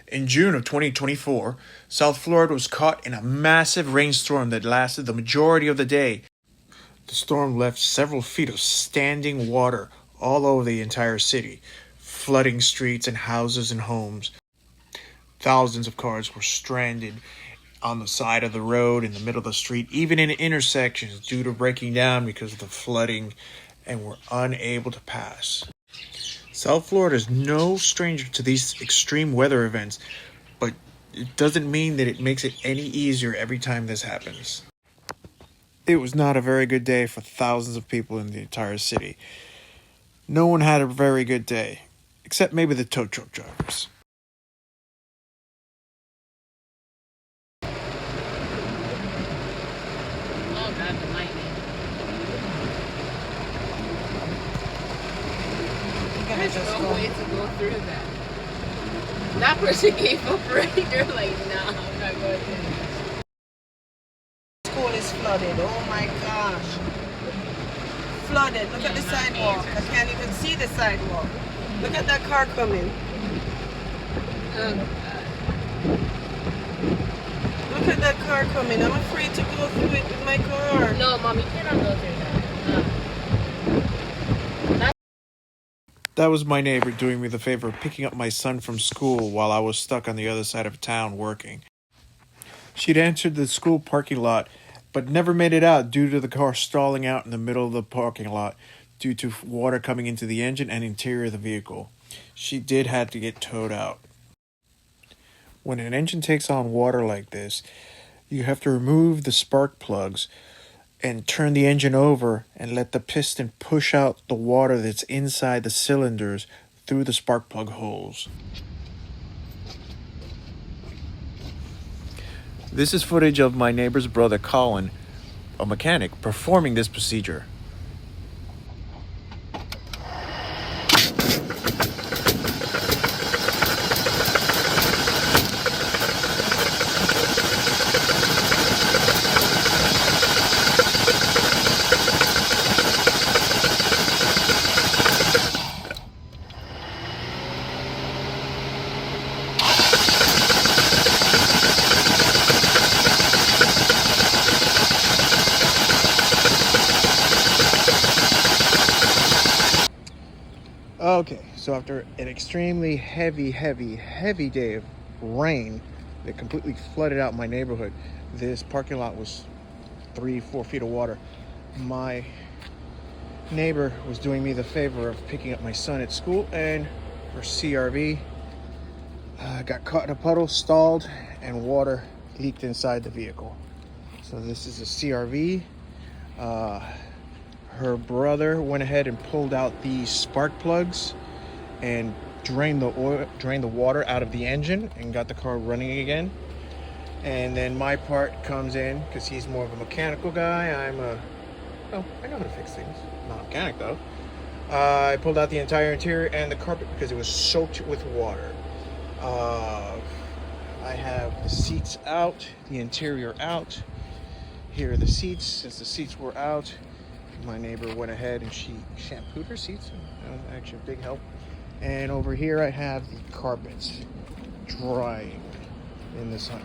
In June of 2024, South Florida was caught in a massive rainstorm that lasted the majority of the day. The storm left several feet of standing water all over the entire city, flooding streets and houses and homes. Thousands of cars were stranded on the side of the road, in the middle of the street, even in intersections due to breaking down because of the flooding, and were unable to pass. South Florida is no stranger to these extreme weather events, but it doesn't mean that it makes it any easier every time this happens. It was not a very good day for thousands of people in the entire city. No one had a very good day, except maybe the tow truck drivers. Oh God, the lightning. There's no way to go through that. That person gave up already. They're like, nah, I'm not going through this. School is flooded. Oh my gosh. Flooded. Look at the sidewalk. I can't even see the sidewalk. Look at that car coming. Oh God. Look at that car coming. I'm afraid to go through it with my car. No, Mom, you cannot go through that. That was my neighbor doing me the favor of picking up my son from school while I was stuck on the other side of town working. She'd entered the school parking lot, but never made it out due to the car stalling out in the middle of the parking lot due to water coming into the engine and interior of the vehicle. She did have to get towed out. When an engine takes on water like this, you have to remove the spark plugs and turn the engine over and let the piston push out the water that's inside the cylinders through the spark plug holes. This is footage of my neighbor's brother Colin, a mechanic, performing this procedure. Okay, so after an extremely heavy day of rain that completely flooded out my neighborhood, this parking lot was 3-4 feet of water. My neighbor was doing me the favor of picking up my son at school, and her CRV got caught in a puddle, stalled, and water leaked inside the vehicle. So this is a CRV. Her brother went ahead and pulled out the spark plugs and drained the water out of the engine and got the car running again. And then my part comes in because he's more of a mechanical guy. I know how to fix things. Not a mechanic though. I pulled out the entire interior and the carpet because it was soaked with water. I have the seats out, the interior out. Here are the seats. Since the seats were out, my neighbor went ahead and she shampooed her seats. That was actually a big help. And over here I have the carpets drying in the sun.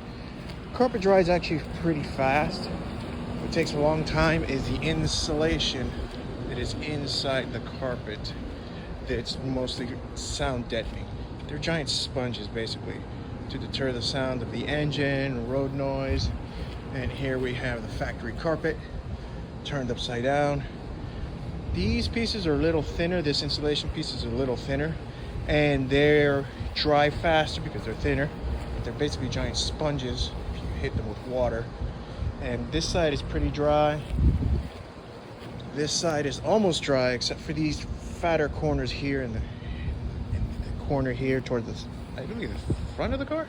Carpet dries actually pretty fast. What takes a long time is the insulation that is inside the carpet that's mostly sound deadening. They're giant sponges basically to deter the sound of the engine, road noise. And here we have the factory carpet turned upside down. These pieces are a little thinner. This insulation piece is a little thinner, and they're dry faster because they're thinner. But they're basically giant sponges if you hit them with water. And this side is pretty dry. This side is almost dry except for these fatter corners here in the corner here towards I believe the front of the car.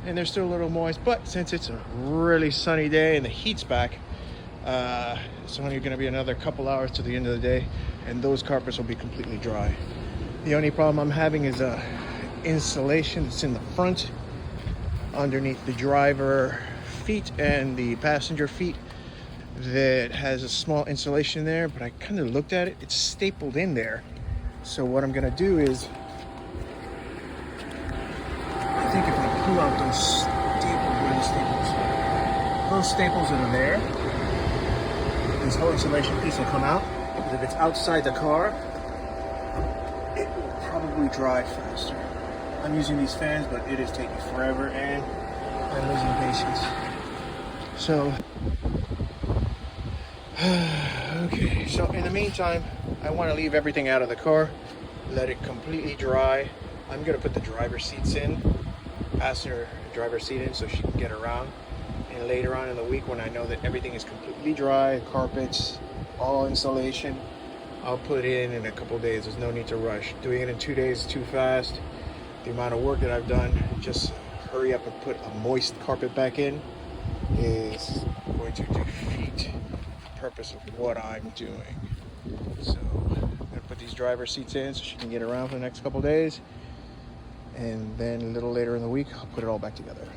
And they're still a little moist, but since it's a really sunny day and the heat's back, it's only going to be another couple hours to the end of the day, and those carpets will be completely dry. The only problem I'm having is insulation that's in the front, underneath the driver feet and the passenger feet, that has a small insulation there, but I kind of looked at it, it's stapled in there. So what I'm going to do is, I think pull out those staples. Where are the staples? Those staples that are there, this whole insulation piece will come out. Because if it's outside the car, it will probably dry faster. I'm using these fans, but it is taking forever and I'm losing patience. So, okay, so in the meantime, I want to leave everything out of the car, let it completely dry. I'm going to put the driver's seats in, passenger driver's seat in so she can get around. And later on in the week, when I know that everything is completely dry, carpets, all insulation, I'll put it in a couple days. There's no need to rush. Doing it in 2 days is too fast. The amount of work that I've done, just hurry up and put a moist carpet back in is going to defeat the purpose of what I'm doing. So I'm going to put these driver seats in so she can get around for the next couple days. And then a little later in the week, I'll put it all back together.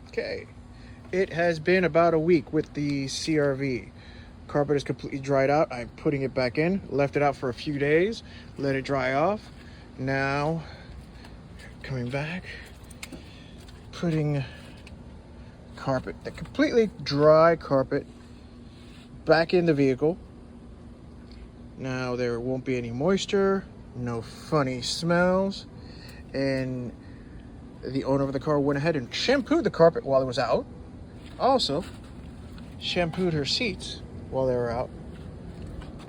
Okay. It has been about a week with the CRV. Carpet is completely dried out. I'm putting it back in. Left it out for a few days. Let it dry off. Now, coming back, putting carpet, the completely dry carpet, back in the vehicle. Now there won't be any moisture, no funny smells, and the owner of the car went ahead and shampooed the carpet while it was out. Also, shampooed her seats while they were out,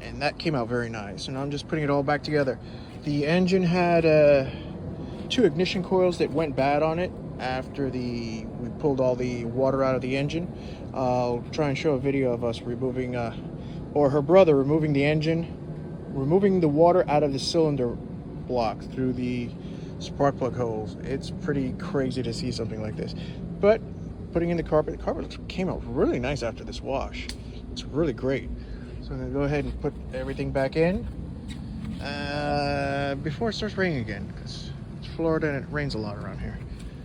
and that came out very nice. And I'm just putting it all back together. The engine had 2 ignition coils that went bad on it after we pulled all the water out of the engine. I'll try and show a video of us removing, or her brother removing the engine, removing the water out of the cylinder block through the spark plug holes. It's pretty crazy to see something like this. But putting in the carpet came out really nice after this wash. It's really great. So I'm gonna go ahead and put everything back in before it starts raining again, because it's Florida and it rains a lot around here.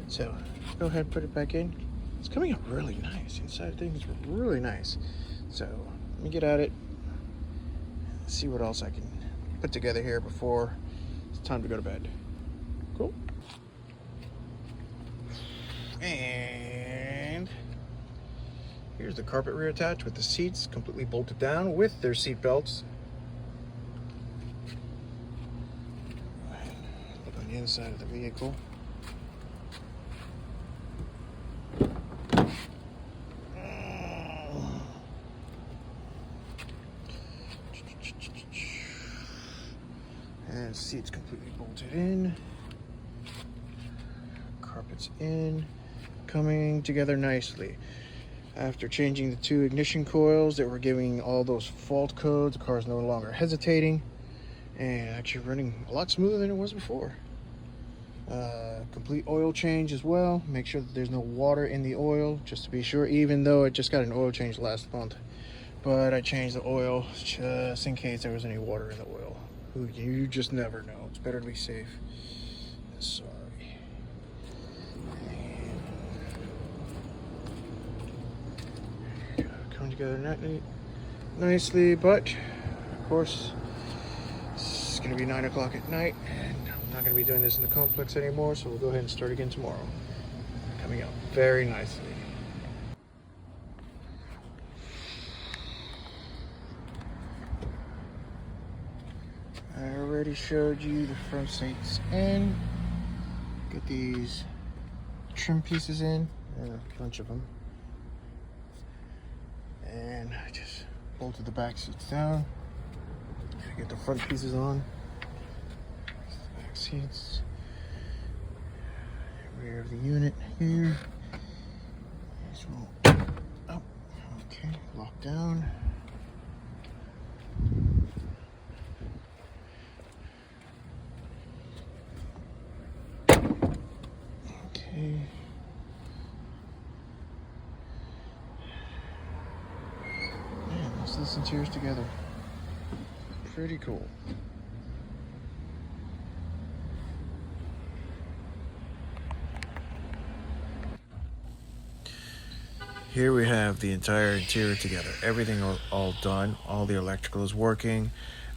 So go ahead and put it back in. It's coming out really nice. Inside things are really nice. So let me get at it, see what else I can put together here before it's time to go to bed. Cool. And here's the carpet reattached with the seats completely bolted down with their seat belts. Look on the inside of the vehicle. And seats completely bolted in. Carpets in. Coming together nicely. After changing the 2 ignition coils that were giving all those fault codes, the car is no longer hesitating and actually running a lot smoother than it was before. Complete oil change as well. Make sure that there's no water in the oil, just to be sure, even though it just got an oil change last month. But I changed the oil just in case there was any water in the oil. You just never know. It's better to be safe. Sorry. Coming together nicely, but of course it's going to be 9 o'clock at night, and I'm not going to be doing this in the complex anymore, so we'll go ahead and start again tomorrow. Coming out very nicely. I already showed you the front seats in. Get these trim pieces in, a bunch of them. And I just bolted the back seats down. Get the front pieces on. The back seats. Rear of the unit here. These will, oh, okay, lock down. Okay. Man, let's listen to yours together. Pretty cool. Here we have the entire interior together. Everything all done. All the electrical is working.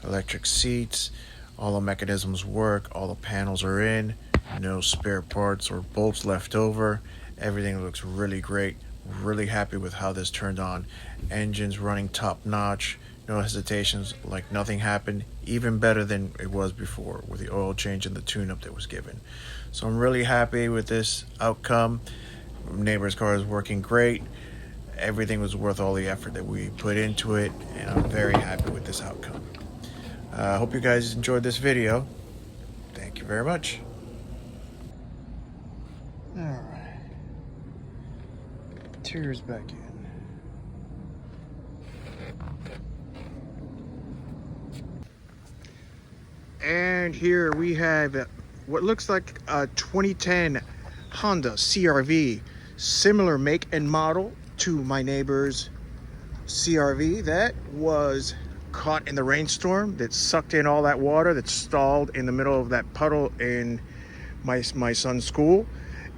Electric seats. All the mechanisms work, all the panels are in, no spare parts or bolts left over. Everything looks really great. Really happy with how this turned on. Engine's running top notch, no hesitations, like nothing happened, even better than it was before with the oil change and the tune-up that was given. So I'm really happy with this outcome. Neighbor's car is working great. Everything was worth all the effort that we put into it, and I'm very happy with this outcome. I hope you guys enjoyed this video. Thank you very much. All right. Interior's back in. And here we have what looks like a 2010 Honda CRV, similar make and model to my neighbor's CRV that was caught in the rainstorm, that sucked in all that water, that stalled in the middle of that puddle in my son's school.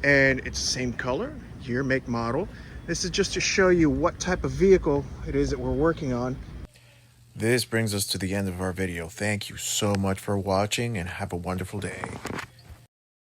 And it's the same color, year, make, model. This is just to show you what type of vehicle it is that we're working on. This brings us to the end of our video. Thank you so much for watching and have a wonderful day.